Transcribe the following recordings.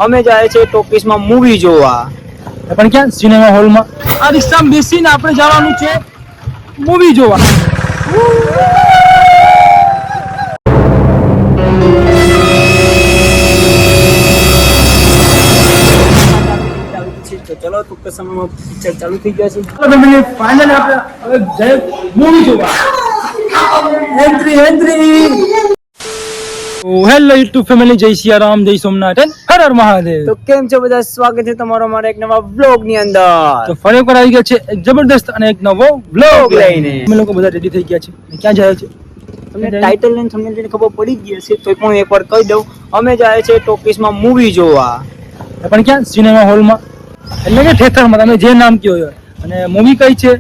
અમે જાય છે ટોકીસમાં મૂવી જોવા. પણ ક્યાં? સિનેમા હોલમાં. આ રિક્ષામાં બેસીને આપણે જવાનું છે મૂવી જોવા. તો ચલો ટૂંક સમયમાં પિક્ચર ચાલુ થઈ ગયા છે. ફાઇનલી આપણે હવે જય મૂવી જોવા. એન્ટ્રી. હેલો યુટ્યુબ ફેમિલી, જય સિયારામ, જય સોમનાથ, હર હર મહાદેવ. તો કેમ છો બધા? સ્વાગત છે તમારો અમારા એક નવા વ્લોગ ની અંદર. તો ફરી એકવાર આવી ગયા છે એક જબરદસ્ત અને એક નવો વ્લોગ લઈને. અમે લોકો બધા રેડી થઈ ગયા છે. ક્યાં જાય છે તમને ટાઇટલ ને થંબનેલ જોઈને ખબર પડી જ ગઈ હશે, તો પણ એકવાર કહી દઉં, અમે જાય છે ટોકીસમાં મૂવી જોવા. પણ ક્યાં? સિનેમા હોલમાં, એટલે કે થિયેટરમાં, તમે જે નામ કહો. અને મૂવી કઈ છે?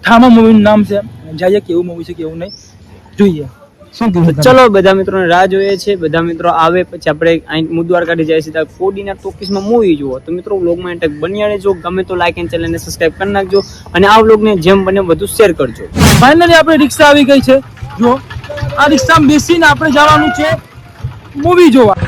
ઠામા મૂવીનું નામ છે. જઈએ કેવું મૂવી છે કેવું નહીં જોઈએ. ચલો બધા મિત્રોને રાહ જોઈએ છે. બધા મિત્રો આવે પછી આપણે અહીં મુદ્વાર કાઢી જાય સીધા કોડીના ટોકીસમાં મૂવી જુઓ. તો મિત્રો વ્લોગમાં એન્ડ બન્યા રહેજો. ગમે તો લાઈક એન્ડ ચેનલને સબસ્ક્રાઇબ કરી નાખજો અને આ વ્લોગને જેમ બને વધુ શેર કરજો. ફાઇનલી આપણે રિક્ષા આવી ગઈ છે. જો આ રિક્ષામાં બેસીને આપણે જવાનું છે મૂવી જોવા.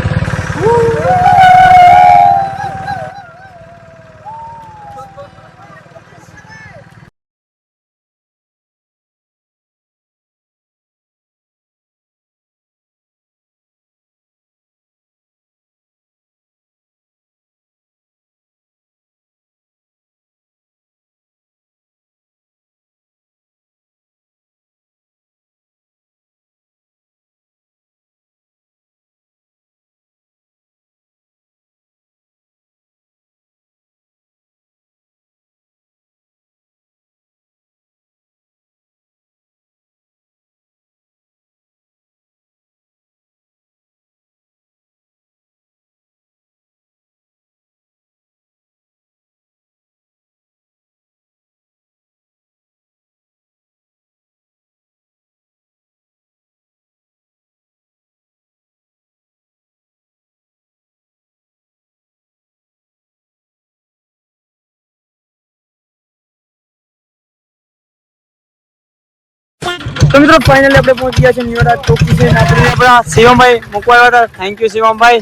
તો મિત્રો ફાઇનલી આપણે પહોંચી ગયા છે ન્યુરા ટોકીસ. આપણા શિવમભાઈ મૂકવા હતા. થેન્ક યુ શિવમભાઈ.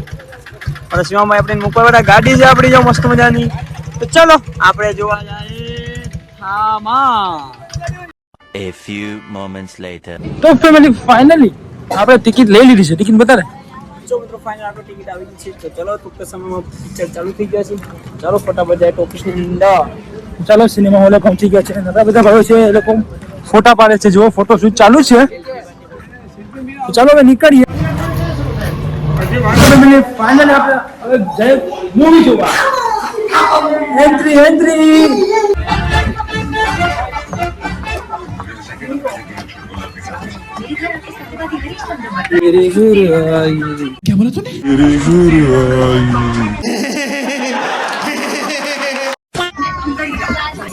અને શિવમભાઈ આપણે મૂકવા હતા. ગાડી છે આપણી જો મસ્ત મજાની. તો ચલો આપણે જોવા જઈએ ઠામા. A few moments later. તો ફેમિલી ફાઇનલી આપણે ટિકિટ લઈ લીધી છે. ટિકિટ બતાવે. જો મિત્રો ફાઇનલ આપણે ટિકિટ આવી ગઈ છે. તો ચલો ટૂંક સમયમાં પિક્ચર ચાલુ થઈ ગયા છે. ચાલો ફટાફટ જાય ટોકીસની અંદર. ચાલો સિનેમા હોલે પહોંચી ગયા છે. બધા ભાઈઓ છે એ લોકો ફોટા પાડે છે. જો ફોટો શૂટ ચાલુ છે. તો ચાલો હવે નીકળીએ. ફાઇનલી આપણે હવે જય મૂવી જોવા. એન્ટ્રી. क्या बोला तूने?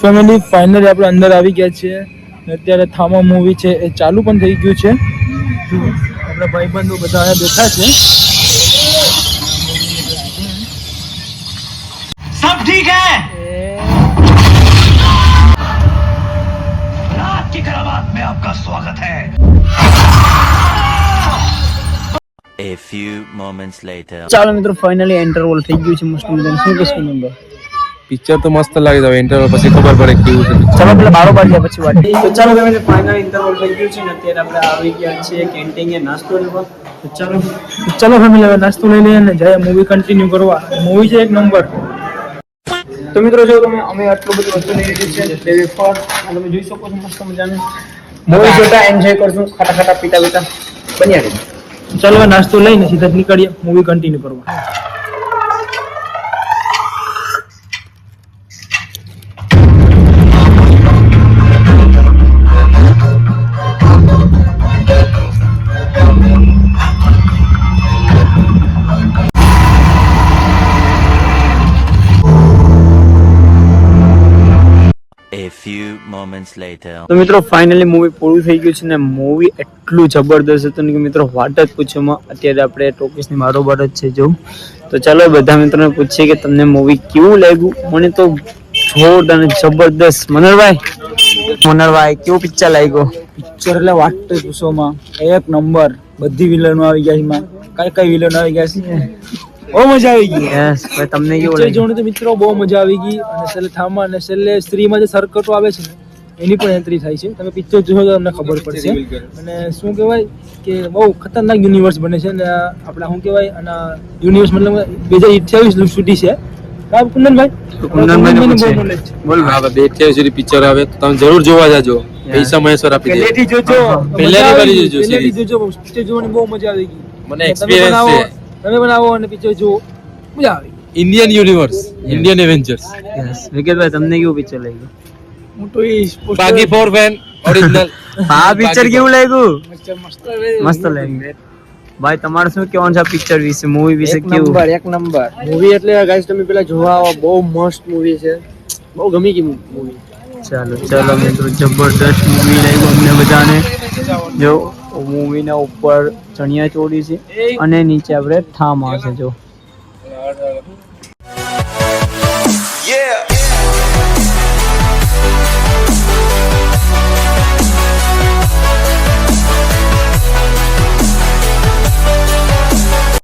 ફેમિલી ફાઇનલી આપણે અંદર આવી ગયા છે. અત્યારે થામા મૂવી છે એ ચાલુ પણ થઈ ગયું છે. આપણા ભાઈબંધો બધા અહીંયા બેઠા છે. सब ठीक है। रात की करामात में आपका स्वागत है। A few moments later. ચાલો મિત્રો ફાઇનલી એન્ટરવોલ થઈ ગયું છે મસ્ત મજાનું. શું કહેશો નંબર? પિક્ચર તો મસ્ત લાગી જાય. ઇન્ટરવલ પછી ખબર પડે કેવું છે. ચાલો પેલા બારોબાર જાય પછી વાત. તો ચાલો તમે ફાઇનલી ઇન્ટરવોલ થઈ ગયું છે ને અત્યારે આપણે આવી ગયા છીએ કેન્ટીને નાસ્તો લેવા. તો ચાલો ફેમિલી હવે નાસ્તો લઈ લઈએ અને જાય મૂવી કન્ટિન્યુ કરવા. મૂવી છે એક નંબર. તો મિત્રો જો તમે અમે આટલું બધું વસ્તુ લઈ લીધું છે વેફર તમે જોઈ શકો છો મસ્ત મજાનું. મૂવી જોતા એન્જોય કરશું, ખાટા પીતા બન્યા રહે. ચાલો હવે નાસ્તો લઈને સીધા નીકળીએ મૂવી કન્ટિન્યુ કરવા. A few moments later. તો મિત્રો ફાઇનલી મૂવી પૂરું થઈ ગયું છે ને મૂવી એટલું જબરદસ્ત હતું ને કે મિત્રો વાત જ પૂછોમાં. અત્યારે આપણે ટોકીસની બારોબાર જ છે જો. તો ચાલો બધા મિત્રોને પૂછીએ કે તમને મૂવી કેવું લાગ્યું. મને તો જોરદાર અને જબરદસ્ત. મનરભાઈ કેવું પિક્ચર લાગ્યું? પિક્ચર એટલે વાત પૂછોમાં એક નંબર. બધી વિલનો આવી ગયા છે. કઈ વિલનો આવી ગયા છે? બહુ મજા આવી ગઈ યસ ભાઈ તમને કેવું પિક્ચર લાગ્યું જોઈને તો મિત્રો બહુ મજા આવી ગઈ અને છેલ્લે ઠામા અને છેલ્લે સ્ત્રીમાં જે સરકટો આવે છે ને એની પણ એન્ટ્રી થાય છે તમે પિક્ચર જોશો તો તમને ખબર પડશે અને શું કહેવાય કે બહુ ખતરનાક યુનિવર્સ બને છે અને આપણા શું કહેવાય અને યુનિવર્સ મતલબ 2028 સુધી છે કામ કુંદનભાઈ કુંદનભાઈને બહુ પૂછે. knowledge છે. બોલ હા 2028 સુધી પિક્ચર આવે તો તમે જરૂર જોવા જાજો પૈસા મહેશ્વર આપી દે પહેલેથી જોજો પહેલેથી મજા આવી કરી ગઈ. જોજો પહેલેથી series. જોજો પિક્ચર જોવાની બહુ મજા આવી ગઈ મને તમે experience બનાવો છે. તમે બનાવો અને પિક્ચર જુઓ મજા આવી ગઈ. Indian universe Indian Avengers yes વિકેટભાઈ તમને કેવું પિક્ચર લાગ્યું હું તો એ બાકી ફોર ફેન ઓરિજિનલ આ પિક્ચર કેવું લાગ્યું મસ્ત મસ્ત લાગ્યું ભાઈ તમારે શું કહેવાનું છે આ પિક્ચર વિશે મૂવી વિશે એક કેવું નંબર મૂવી એટલે ગાઈસ તમે પેલા જોવા આવો બહુ મસ્ત મૂવી છે બહુ ગમી ગઈ મૂવી ચાલો ચાલો મિત્રો જબરદસ્ત મૂવી લાગ્યું અમને બધાને જો મૂવીના ઉપર ચણિયા ચોળી છે અને નીચે આપણે ઠામ આવશે જો Yeah.